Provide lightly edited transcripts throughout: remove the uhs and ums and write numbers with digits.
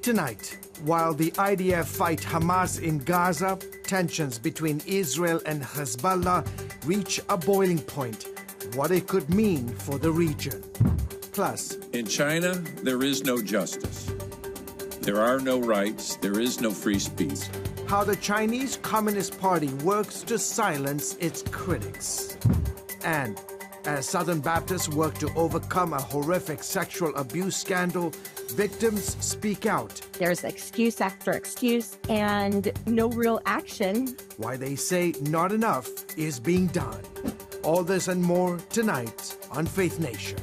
Tonight, while the IDF fight Hamas in Gaza, tensions between Israel and Hezbollah reach a boiling point. What it could mean for the region. Plus, in China, there is no justice. There are no rights. There is no free speech. How the Chinese Communist Party works to silence its critics. And as Southern Baptists work to overcome a horrific sexual abuse scandal, victims speak out. There's excuse after excuse and no real action. Why they say not enough is being done. All this and more tonight on Faith Nation.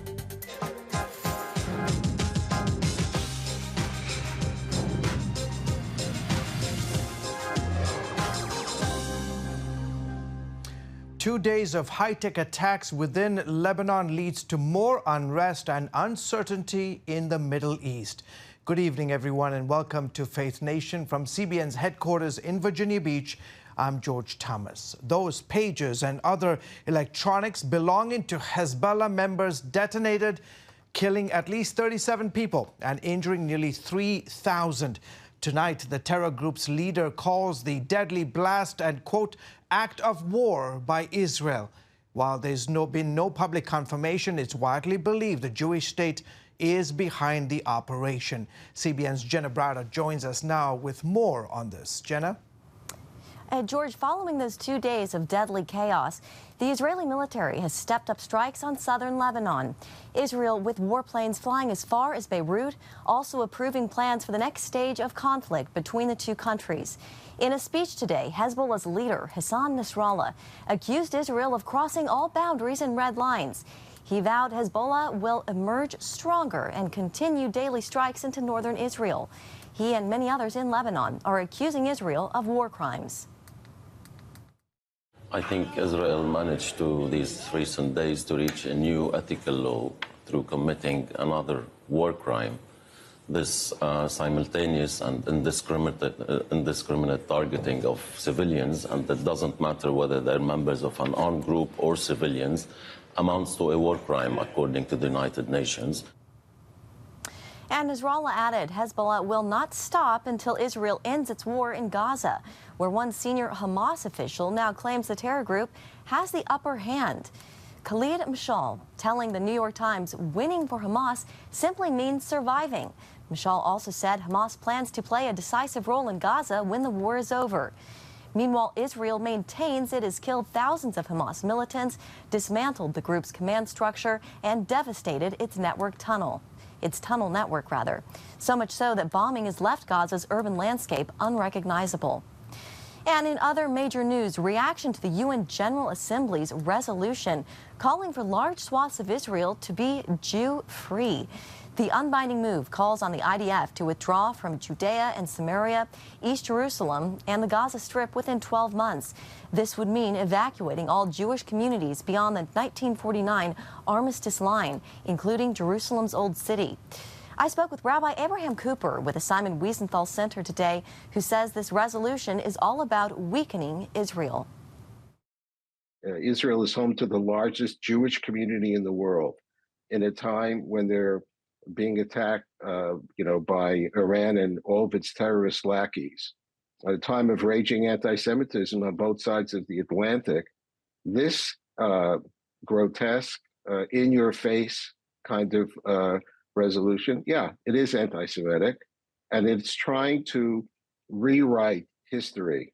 Two days of high-tech attacks within Lebanon leads to more unrest and uncertainty in the Middle East. Good evening, everyone, and welcome to Faith Nation from CBN's headquarters in Virginia Beach. I'm George Thomas. Those pages and other electronics belonging to Hezbollah members detonated, killing at least 37 people and injuring nearly 3,000. Tonight, the terror group's leader calls the deadly blast an, quote, act of war by Israel. While there's been no public confirmation, it's widely believed the Jewish state is behind the operation. CBN's Jenna Browder joins us now with more on this. Jenna? George, following those 2 days of deadly chaos, the Israeli military has stepped up strikes on southern Lebanon. Israel, with warplanes flying as far as Beirut, also approving plans for the next stage of conflict between the two countries. In a speech today, Hezbollah's leader, Hassan Nasrallah, accused Israel of crossing all boundaries and red lines. He vowed Hezbollah will emerge stronger and continue daily strikes into northern Israel. He and many others in Lebanon are accusing Israel of war crimes. I think Israel managed these recent days to reach a new ethical low through committing another war crime. This simultaneous and indiscriminate targeting of civilians, and it doesn't matter whether they're members of an armed group or civilians, amounts to a war crime according to the United Nations. And Nasrallah added Hezbollah will not stop until Israel ends its war in Gaza, where one senior Hamas official now claims the terror group has the upper hand. Khalid Mashal telling the New York Times winning for Hamas simply means surviving. Mashal also said Hamas plans to play a decisive role in Gaza when the war is over. Meanwhile, Israel maintains it has killed thousands of Hamas militants, dismantled the group's command structure, and devastated its tunnel network, rather. So much so that bombing has left Gaza's urban landscape unrecognizable. And in other major news, reaction to the UN General Assembly's resolution calling for large swaths of Israel to be Jew-free. The unbinding move calls on the IDF to withdraw from Judea and Samaria, East Jerusalem, and the Gaza Strip within 12 months. This would mean evacuating all Jewish communities beyond the 1949 armistice line, including Jerusalem's Old City. I spoke with Rabbi Abraham Cooper with the Simon Wiesenthal Center today, who says this resolution is all about weakening Israel. Israel is home to the largest Jewish community in the world in a time when they're being attacked, by Iran and all of its terrorist lackeys. At a time of raging anti-Semitism on both sides of the Atlantic, this grotesque, in-your-face kind of resolution, yeah, it is anti-Semitic, and it's trying to rewrite history.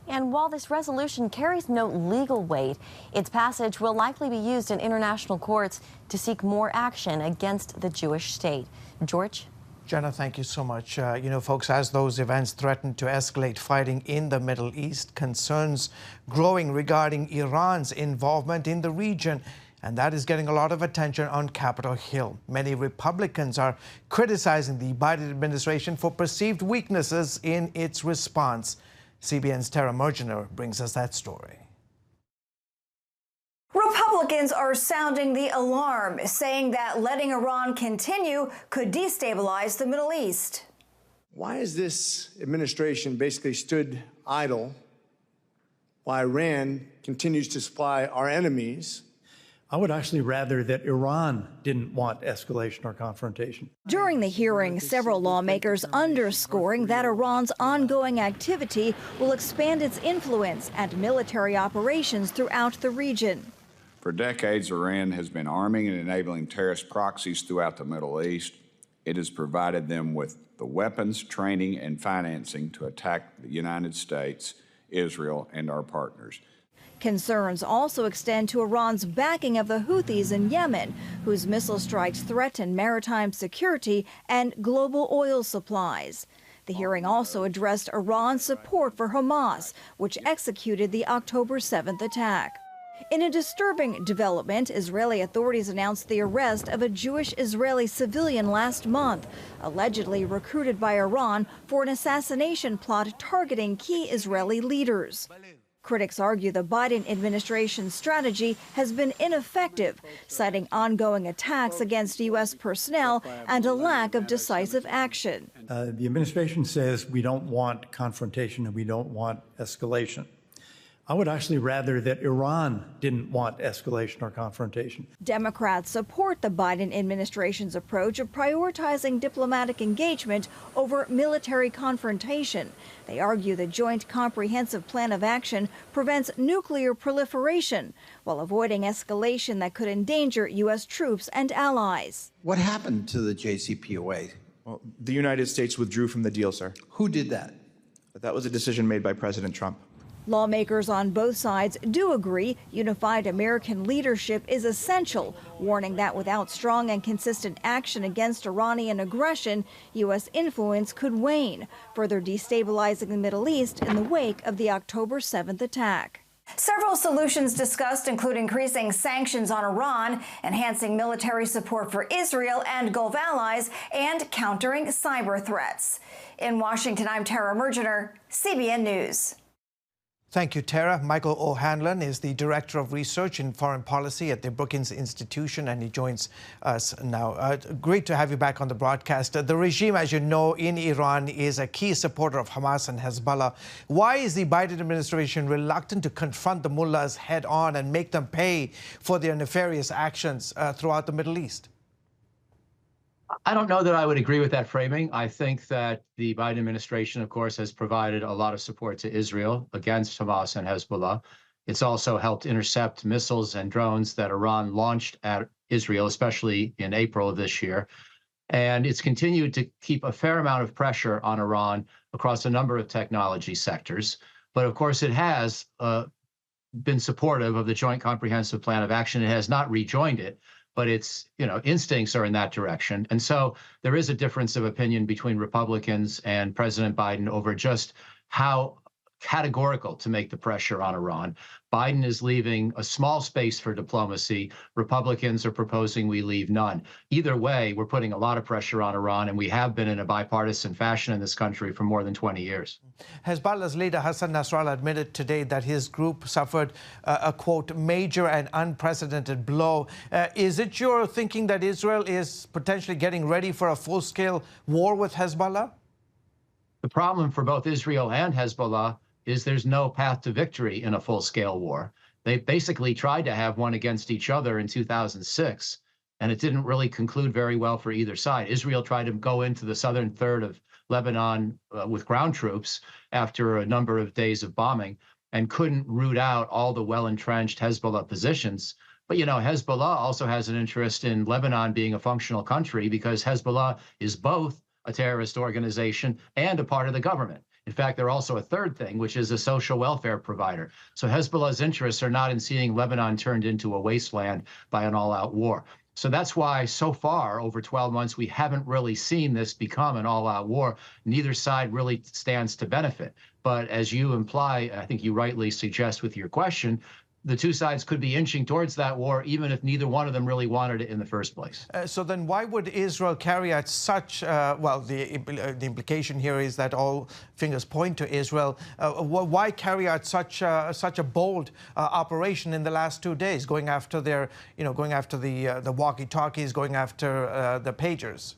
And while this resolution carries no legal weight, its passage will likely be used in international courts to seek more action against the Jewish state. George? Jenna, thank you so much. Folks, as those events threaten to escalate fighting in the Middle East, concerns growing regarding Iran's involvement in the region, and that is getting a lot of attention on Capitol Hill. Many Republicans are criticizing the Biden administration for perceived weaknesses in its response. CBN's Tara Mergener brings us that story. Republicans are sounding the alarm, saying that letting Iran continue could destabilize the Middle East. Why has this administration basically stood idle while Iran continues to supply our enemies I would actually rather that Iran didn't want escalation or confrontation. During the hearing, several lawmakers underscoring that Iran's ongoing activity will expand its influence and military operations throughout the region. For decades, Iran has been arming and enabling terrorist proxies throughout the Middle East. It has provided them with the weapons, training, and financing to attack the United States, Israel, and our partners. Concerns also extend to Iran's backing of the Houthis in Yemen, whose missile strikes threaten maritime security and global oil supplies. The hearing also addressed Iran's support for Hamas, which executed the October 7th attack. In a disturbing development, Israeli authorities announced the arrest of a Jewish Israeli civilian last month, allegedly recruited by Iran for an assassination plot targeting key Israeli leaders. Critics argue the Biden administration's strategy has been ineffective, citing ongoing attacks against U.S. personnel and a lack of decisive action. The administration says we don't want confrontation and we don't want escalation. I would actually rather that Iran didn't want escalation or confrontation. Democrats support the Biden administration's approach of prioritizing diplomatic engagement over military confrontation. They argue the Joint Comprehensive Plan of Action prevents nuclear proliferation while avoiding escalation that could endanger U.S. troops and allies. What happened to the JCPOA? Well, the United States withdrew from the deal, sir. Who did that? That was a decision made by President Trump. Lawmakers on both sides do agree unified American leadership is essential, warning that without strong and consistent action against Iranian aggression, U.S. influence could wane, further destabilizing the Middle East in the wake of the October 7th attack. Several solutions discussed include increasing sanctions on Iran, enhancing military support for Israel and Gulf allies, and countering cyber threats. In Washington, I'm Tara Mergener, CBN News. Thank you, Tara. Michael O'Hanlon is the Director of Research in Foreign Policy at the Brookings Institution, and he joins us now. Great to have you back on the broadcast. The regime, as you know, in Iran is a key supporter of Hamas and Hezbollah. Why is the Biden administration reluctant to confront the mullahs head-on and make them pay for their nefarious actions throughout the Middle East? I don't know that I would agree with that framing. I think that the Biden administration, of course, has provided a lot of support to Israel against Hamas and Hezbollah. It's also helped intercept missiles and drones that Iran launched at Israel, especially in April of this year. And it's continued to keep a fair amount of pressure on Iran across a number of technology sectors. But of course, it has been supportive of the Joint Comprehensive Plan of Action. It has not rejoined it, but its instincts are in that direction. And so there is a difference of opinion between Republicans and President Biden over just how categorical to make the pressure on Iran. Biden is leaving a small space for diplomacy. Republicans are proposing we leave none. Either way, we're putting a lot of pressure on Iran, and we have been in a bipartisan fashion in this country for more than 20 years. Hezbollah's leader Hassan Nasrallah admitted today that his group suffered a, quote, major and unprecedented blow. Is it your thinking that Israel is potentially getting ready for a full-scale war with Hezbollah? The problem for both Israel and Hezbollah is there's no path to victory in a full-scale war. They basically tried to have one against each other in 2006, and it didn't really conclude very well for either side. Israel tried to go into the southern third of Lebanon with ground troops after a number of days of bombing and couldn't root out all the well-entrenched Hezbollah positions. But, Hezbollah also has an interest in Lebanon being a functional country because Hezbollah is both a terrorist organization and a part of the government. In fact, they're also a third thing, which is a social welfare provider. So Hezbollah's interests are not in seeing Lebanon turned into a wasteland by an all-out war. So that's why so far, over 12 months, we haven't really seen this become an all-out war. Neither side really stands to benefit. But as you imply, I think you rightly suggest with your question, the two sides could be inching towards that war, even if neither one of them really wanted it in the first place. So then why would Israel carry out such, the implication here is that all fingers point to Israel. Why carry out such a bold operation in the last 2 days, going after their, going after the walkie-talkies, going after the pagers?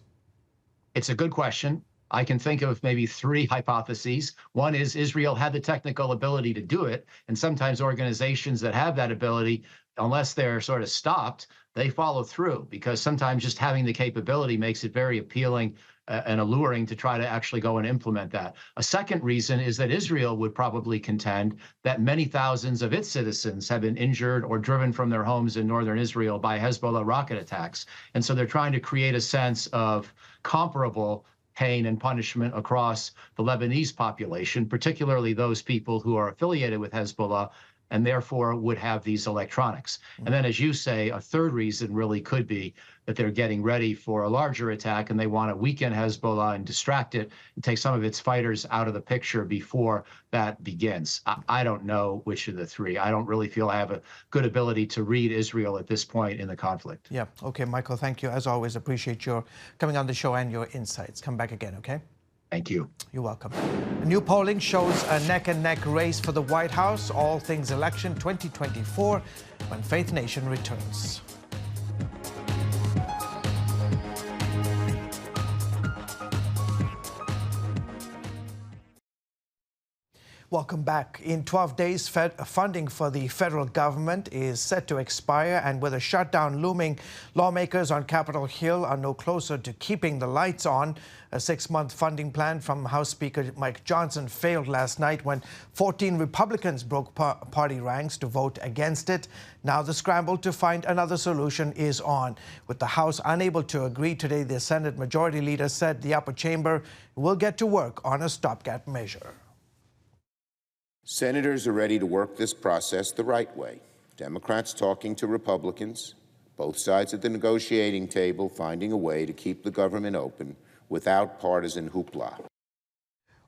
It's a good question. I can think of maybe three hypotheses. One is Israel had the technical ability to do it, and sometimes organizations that have that ability unless they're sort of stopped, they follow through, because sometimes just having the capability makes it very appealing and alluring to try to actually go and implement that. A second reason is that Israel would probably contend that many thousands of its citizens have been injured or driven from their homes in northern Israel by Hezbollah rocket attacks. And so they're trying to create a sense of comparable pain and punishment across the Lebanese population, particularly those people who are affiliated with Hezbollah and therefore would have these electronics. And then, as you say, a third reason really could be that they're getting ready for a larger attack and they want to weaken Hezbollah and distract it and take some of its fighters out of the picture before that begins. I don't know which of the three. I don't really feel I have a good ability to read Israel at this point in the conflict. Yeah. Okay, Michael, thank you. As always, appreciate your coming on the show and your insights. Come back again, okay? Thank you. You're welcome. New polling shows a neck-and-neck race for the White House, all things election 2024, when Faith Nation returns. Welcome back. In 12 days, funding for the federal government is set to expire, and with a shutdown looming, lawmakers on Capitol Hill are no closer to keeping the lights on. A 6-month funding plan from House Speaker Mike Johnson failed last night when 14 Republicans broke party ranks to vote against it. Now the scramble to find another solution is on. With the House unable to agree today, the Senate Majority Leader said the upper chamber will get to work on a stopgap measure. Senators are ready to work this process the right way. Democrats talking to Republicans, both sides at the negotiating table finding a way to keep the government open without partisan hoopla.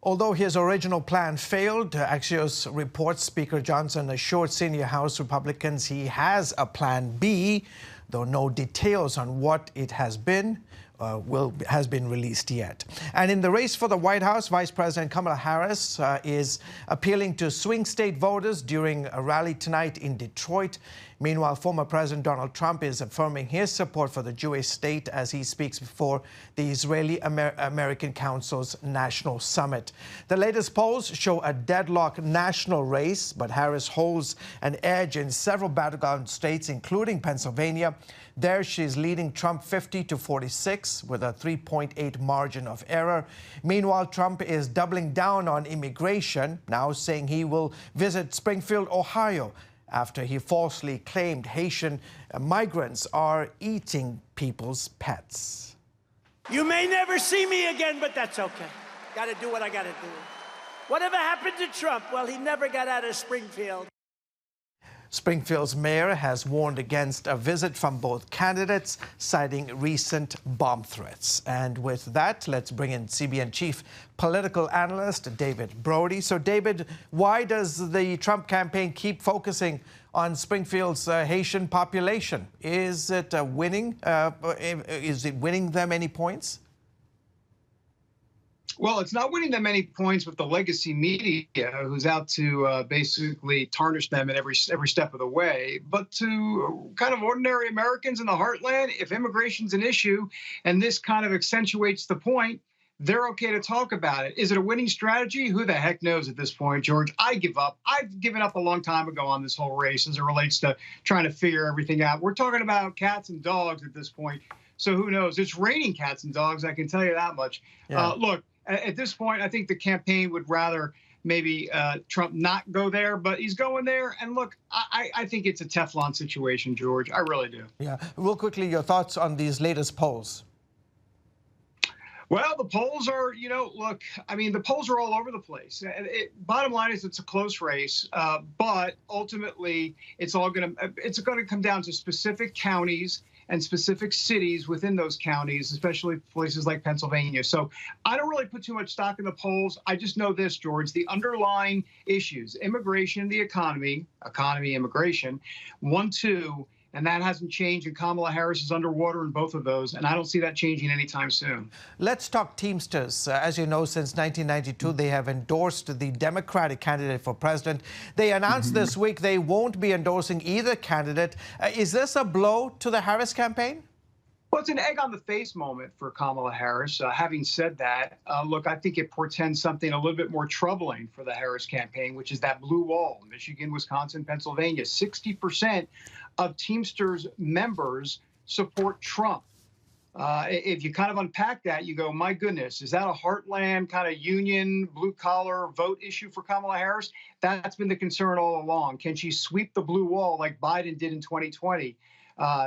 Although his original plan failed, Axios reports Speaker Johnson assured senior House Republicans he has a plan B, though no details on what it has been released yet. And in the race for the White House, Vice President Kamala Harris is appealing to swing state voters during a rally tonight in Detroit. Meanwhile, former President Donald Trump is affirming his support for the Jewish state as he speaks before the Israeli-American Council's National Summit. The latest polls show a deadlock national race, but Harris holds an edge in several battleground states, including Pennsylvania. There, she's leading Trump 50-46 with a 3.8 margin of error. Meanwhile, Trump is doubling down on immigration, now saying he will visit Springfield, Ohio, after he falsely claimed Haitian migrants are eating people's pets. You may never see me again, but that's okay. Got to do what I got to do. Whatever happened to Trump? Well, he never got out of Springfield. Springfield's mayor has warned against a visit from both candidates, citing recent bomb threats. And with that, let's bring in CBN chief political analyst David Brody. So, David, why does the Trump campaign keep focusing on Springfield's Haitian population? Is it winning? Is it winning them any points? Well, it's not winning them any points with the legacy media, who's out to basically tarnish them at every step of the way. But to kind of ordinary Americans in the heartland, if immigration's an issue and this kind of accentuates the point, they're okay to talk about it. Is it a winning strategy? Who the heck knows at this point, George? I give up. I've given up a long time ago on this whole race as it relates to trying to figure everything out. We're talking about cats and dogs at this point. So who knows? It's raining cats and dogs, I can tell you that much. Yeah. Look, at this point, I think the campaign would rather maybe Trump not go there, but he's going there. And look, I think it's a Teflon situation, George. I really do. Yeah. Real quickly, your thoughts on these latest polls? Well, the polls are, look, I mean, the polls are all over the place. Bottom line is it's a close race, but ultimately it's going to come down to specific counties and specific cities within those counties, especially places like Pennsylvania. So I don't really put too much stock in the polls. I just know this, George, the underlying issues, immigration, the economy, immigration, 1, 2, and that hasn't changed, and Kamala Harris is underwater in both of those, and I don't see that changing anytime soon. Let's talk Teamsters. As you know, since 1992, they have endorsed the Democratic candidate for president. They announced this week they won't be endorsing either candidate. Is this a blow to the Harris campaign? Well, it's an egg on the face moment for Kamala Harris. Having said that, look, I think it portends something a little bit more troubling for the Harris campaign, which is that blue wall, Michigan, Wisconsin, Pennsylvania. 60% of Teamsters members support Trump. If you kind of unpack that, you go, my goodness, is that a heartland kind of union, blue collar vote issue for Kamala Harris? That's been the concern all along. Can she sweep the blue wall like Biden did in 2020?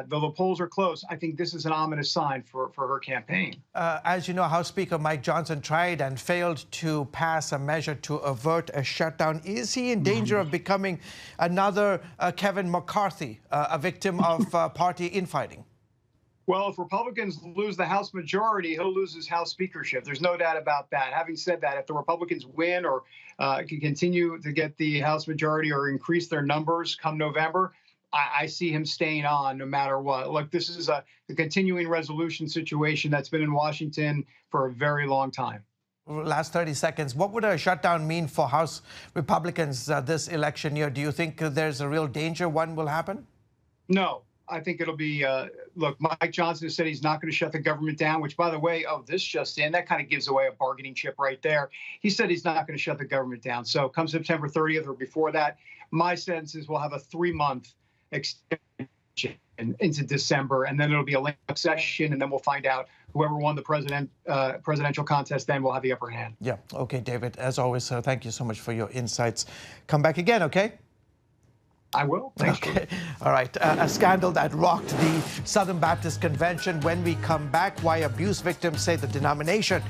Though the polls are close, I think this is an ominous sign for her campaign. As you know, House Speaker Mike Johnson tried and failed to pass a measure to avert a shutdown. Is he in danger of becoming another Kevin McCarthy, a victim of party infighting? Well, if Republicans lose the House majority, he'll lose his House speakership. There's no doubt about that. Having said that, if the Republicans win or can continue to get the House majority or increase their numbers come November, I see him staying on no matter what. Look, this is a continuing resolution situation that's been in Washington for a very long time. Last 30 seconds. What would a shutdown mean for House Republicans this election year? Do you think there's a real danger one will happen? No. I think it'll be, look, Mike Johnson has said he's not going to shut the government down, which, by the way, this just in, that kind of gives away a bargaining chip right there. He said he's not going to shut the government down. So come September 30th or before that, my sense is we'll have a 3-month extension into December, and then it'll be a lame session, and then we'll find out whoever won the presidential contest then will have the upper hand. Yeah. Okay, David, as always, thank you so much for your insights. Come back again, okay? I will. Thanks. Okay. All right. A scandal that rocked the Southern Baptist Convention. When we come back, why abuse victims say the denomination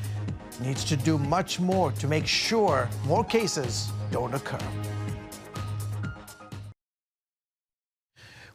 needs to do much more to make sure more cases don't occur.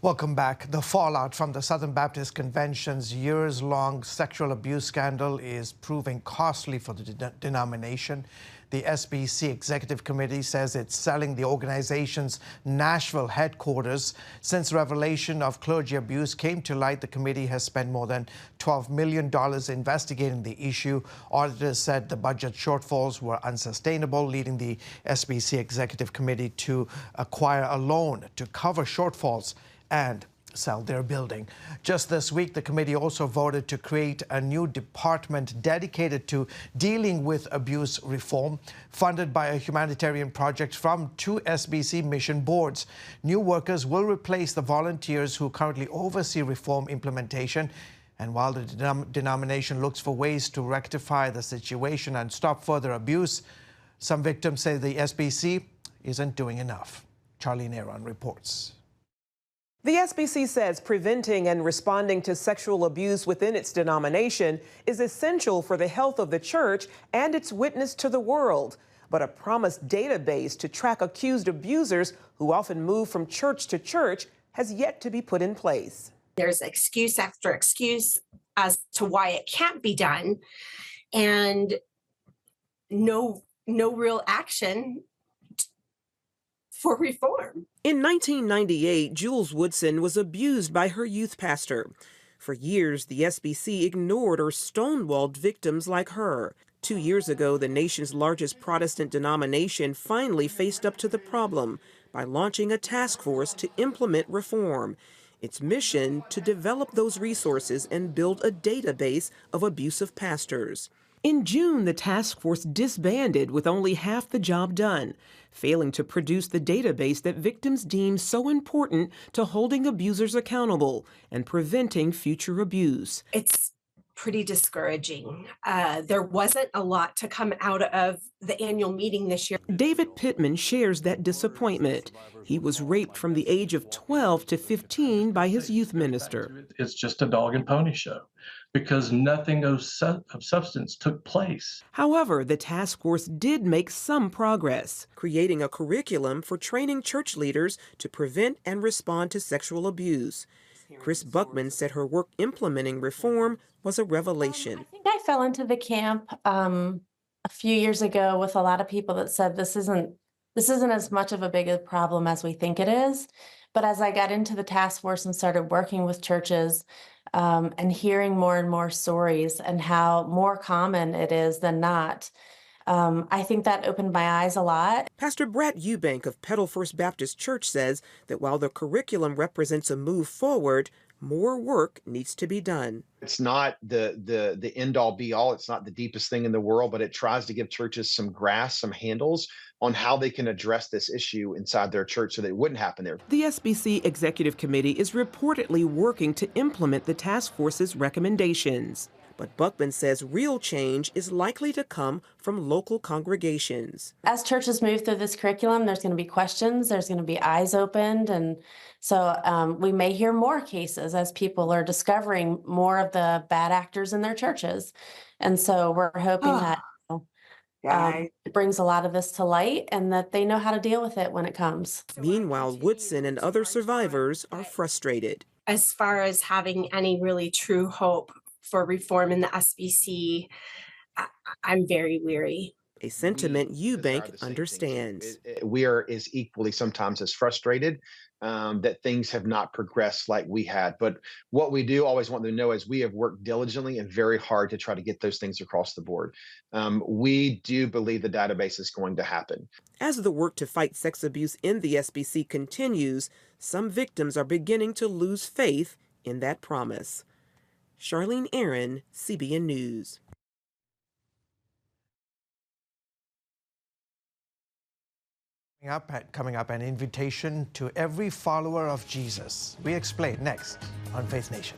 Welcome back. The fallout from the Southern Baptist Convention's years-long sexual abuse scandal is proving costly for the denomination. The SBC Executive Committee says it's selling the organization's Nashville headquarters. Since revelation of clergy abuse came to light, the committee has spent more than $12 million investigating the issue. Auditors said the budget shortfalls were unsustainable, leading the SBC Executive Committee to acquire a loan to cover shortfalls and sell their building. Just this week, the committee also voted to create a new department dedicated to dealing with abuse reform, funded by a humanitarian project from 2 SBC mission boards. New workers will replace the volunteers who currently oversee reform implementation. And while the denomination looks for ways to rectify the situation and stop further abuse, some victims say the SBC isn't doing enough. Charlene Aaron reports. The SBC says preventing and responding to sexual abuse within its denomination is essential for the health of the church and its witness to the world. But a promised database to track accused abusers who often move from church to church has yet to be put in place. There's excuse after excuse as to why it can't be done, and no real action for reform. In 1998, Jules Woodson was abused by her youth pastor. For years, the SBC ignored or stonewalled victims like her. 2 years ago, the nation's largest Protestant denomination finally faced up to the problem by launching a task force to implement reform. Its mission to develop those resources and build a database of abusive pastors. In June, the task force disbanded with only half the job done, failing to produce the database that victims deem so important to holding abusers accountable and preventing future abuse. It's pretty discouraging. There wasn't a lot to come out of the annual meeting this year. David Pittman shares that disappointment. He was raped from the age of 12 to 15 by his youth minister. It's just a dog and pony show, because nothing of substance took place. However, the task force did make some progress, creating a curriculum for training church leaders to prevent and respond to sexual abuse. Chris Buckman said her work implementing reform was a revelation. I think I fell into the camp a few years ago with a lot of people that said this isn't as much of a big a problem as we think it is. But as I got into the task force and started working with churches, and hearing more and more stories and how more common it is than not, I think that opened my eyes a lot. Pastor Brett Eubank of Petal First Baptist Church says that while the curriculum represents a move forward, more work needs to be done. It's not the end all be all. It's not the deepest thing in the world, but it tries to give churches some grasp, some handles on how they can address this issue inside their church so that it wouldn't happen there. The SBC Executive Committee is reportedly working to implement the task force's recommendations. But Buckman says real change is likely to come from local congregations. As churches move through this curriculum, there's going to be questions, there's going to be eyes opened, and so we may hear more cases as people are discovering more of the bad actors in their churches. And so we're hoping that it brings a lot of this to light and that they know how to deal with it when it comes. Meanwhile, Woodson and other survivors are frustrated. As far as having any really true hope for reform in the SBC, I'm very weary. A sentiment Eubank understands. We are as equally sometimes as frustrated that things have not progressed like we had. But what we do always want them to know is we have worked diligently and very hard to try to get those things across the board. We do believe the database is going to happen. As the work to fight sex abuse in the SBC continues, some victims are beginning to lose faith in that promise. Charlene Aaron, CBN News. Coming up, an invitation to every follower of Jesus. We explain next on Faith Nation.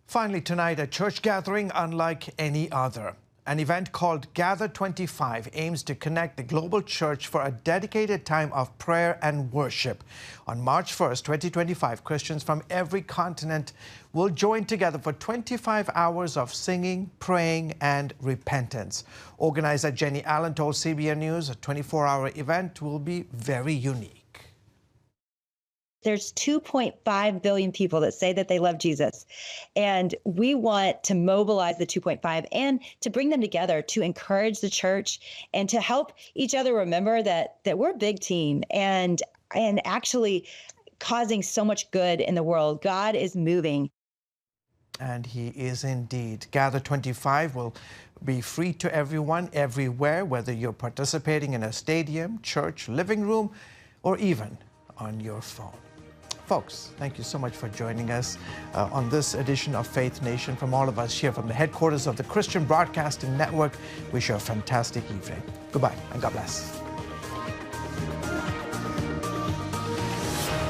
Finally tonight, a church gathering unlike any other. An event called Gather 25 aims to connect the global church for a dedicated time of prayer and worship. On March 1st, 2025, Christians from every continent will join together for 25 hours of singing, praying, and repentance. Organizer Jenny Allen told CBN News a 24-hour event will be very unique. There's 2.5 billion people that say that they love Jesus. And we want to mobilize the 2.5 and to bring them together to encourage the church and to help each other remember that we're a big team and actually causing so much good in the world. God is moving. And he is indeed. Gather 25 will be free to everyone, everywhere, whether you're participating in a stadium, church, living room, or even on your phone. Folks, thank you so much for joining us on this edition of Faith Nation. From all of us here from the headquarters of the Christian Broadcasting Network, wish you a fantastic evening. Goodbye and God bless.